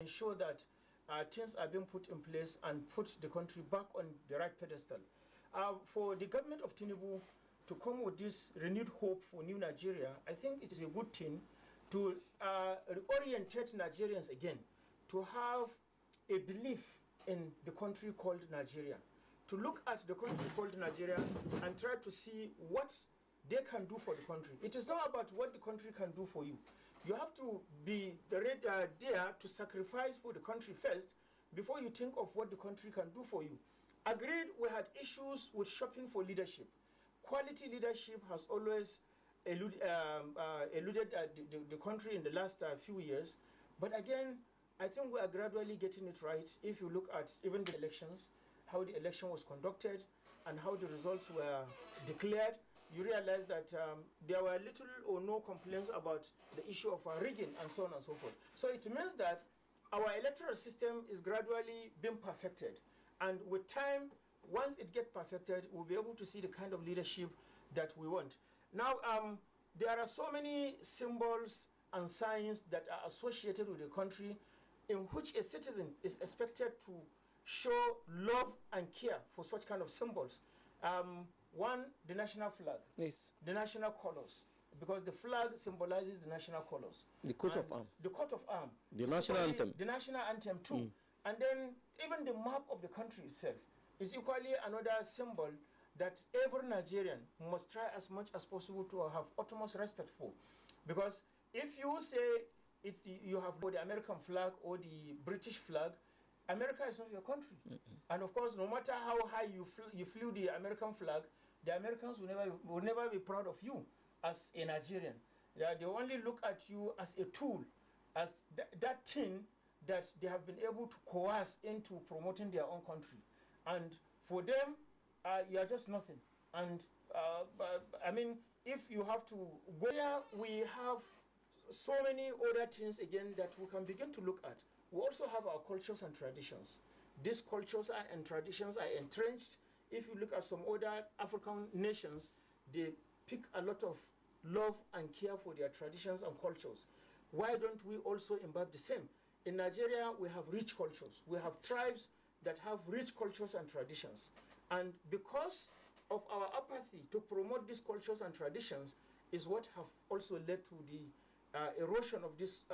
ensure that things are being put in place and put the country back on the right pedestal. For the government of Tinubu to come with this renewed hope for new Nigeria, I think it is a good thing to reorientate Nigerians again, to have a belief in the country called Nigeria, to look at the country called Nigeria and try to see what they can do for the country. It is not about what the country can do for you. You have to be there to sacrifice for the country first before you think of what the country can do for you. Agreed, we had issues with shopping for leadership. Quality leadership has always eluded the country in the last few years. But again, I think we are gradually getting it right. If you look at even the elections, how the election was conducted and how the results were declared, you realize that there were little or no complaints about the issue of rigging and so on and so forth. So it means that our electoral system is gradually being perfected. And with time, once it gets perfected, we'll be able to see the kind of leadership that we want. Now, there are so many symbols and signs that are associated with the country in which a citizen is expected to show love and care for such kind of symbols. One, the national flag, yes, the national colors, because the flag symbolizes the national colors. The coat of arms. The coat of arms. The national anthem. The national anthem too. And then even the map of the country itself is equally another symbol that every Nigerian must try as much as possible to have utmost respect for. Because if you say you have the American flag or the British flag, America is not your country. And of course, no matter how high you flew the American flag, the Americans will never be proud of you as a Nigerian. They only look at you as a tool, as that thing that they have been able to coerce into promoting their own country. And for them, you are just nothing. And I mean, if you have to go there, we have so many other things again that we can begin to look at. We also have our cultures and traditions. These cultures and traditions are entrenched. If you look at some other African nations, they pick a lot of love and care for their traditions and cultures. Why don't we also imbibe the same? In Nigeria, we have rich cultures. We have tribes that have rich cultures and traditions. And because of our apathy to promote these cultures and traditions is what have also led to the erosion of this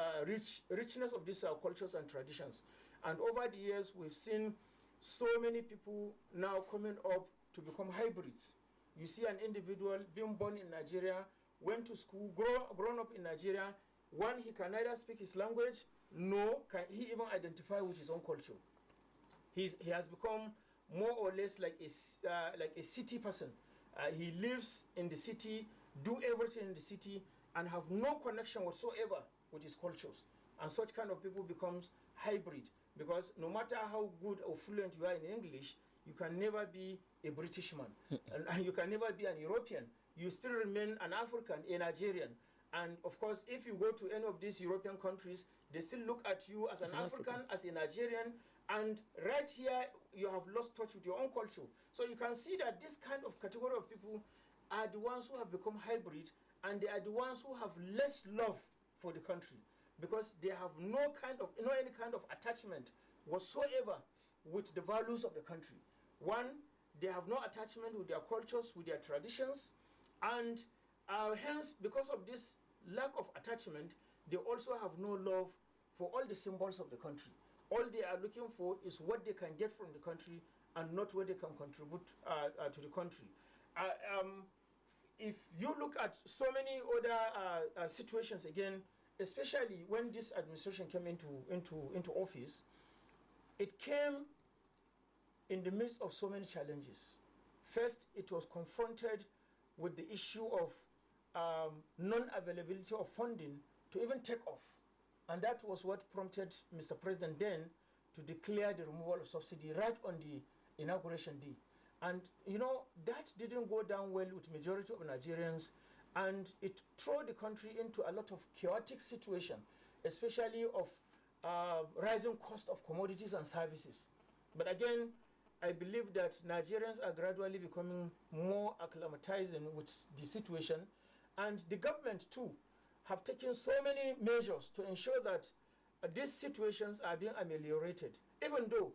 richness of these cultures and traditions. And over the years, we've seen so many people now coming up to become hybrids. You see an individual being born in Nigeria, went to school, grown up in Nigeria. One, he can neither speak his language, nor can he even identify with his own culture. He has become more or less like a city person. He lives in the city, do everything in the city, and have no connection whatsoever with his cultures. And such kind of people becomes hybrid, because no matter how good or fluent you are in English, you can never be a British man, and you can never be an European. You still remain an African, a Nigerian. And of course, if you go to any of these European countries, they still look at you as an African, as a Nigerian, and right here, you have lost touch with your own culture. So you can see that this kind of category of people are the ones who have become hybrid, and they are the ones who have less love for the country, because they have no any kind of attachment whatsoever with the values of the country. One, they have no attachment with their cultures, with their traditions, and hence, because of this lack of attachment, they also have no love for all the symbols of the country. All they are looking for is what they can get from the country and not what they can contribute to the country. If you look at so many other situations again, especially when this administration came into office, it came in the midst of so many challenges. First, it was confronted with the issue of non-availability of funding to even take off. And that was what prompted Mr. President then to declare the removal of subsidy right on the inauguration day. And you know, that didn't go down well with majority of Nigerians, and it threw the country into a lot of chaotic situation, especially of rising cost of commodities and services. But again, I believe that Nigerians are gradually becoming more acclimatizing with the situation, and the government too have taken so many measures to ensure that these situations are being ameliorated, even though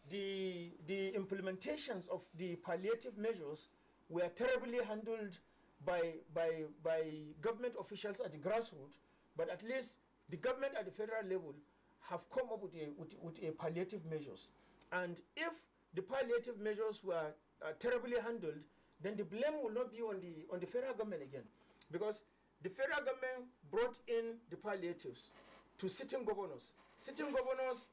the implementations of the palliative measures were terribly handled by government officials at the grassroots, but at least the government at the federal level have come up with a palliative measures. And if the palliative measures were terribly handled, then the blame will not be on the federal government again, because the federal government brought in the palliatives to sitting governors. Sitting governors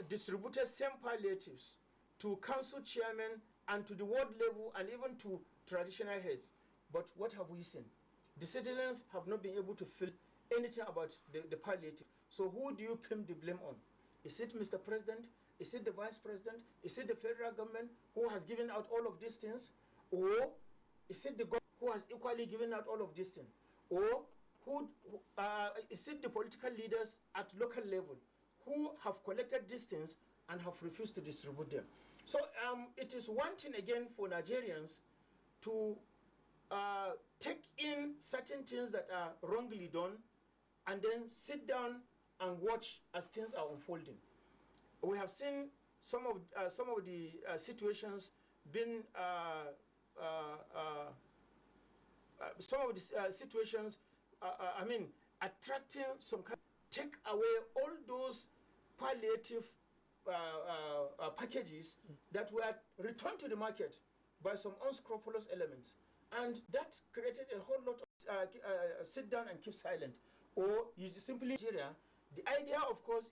distributed same palliatives to council chairmen and to the ward level and even to traditional heads. But what have we seen? The citizens have not been able to feel anything about the palliative. So who do you pin the blame on? Is it Mr. President? Is it the Vice President? Is it the federal government who has given out all of these things? Or is it the government who has equally given out all of these things? Or is it the political leaders at local level who have collected these things and have refused to distribute them? So it is one thing again for Nigerians to take in certain things that are wrongly done and then sit down and watch as things are unfolding. We have seen some of the situations being attracting some kind of, take away all those palliative packages that were returned to the market by some unscrupulous elements. And that created a whole lot of sit down and keep silent. Or you simply, Nigeria, the idea, of course,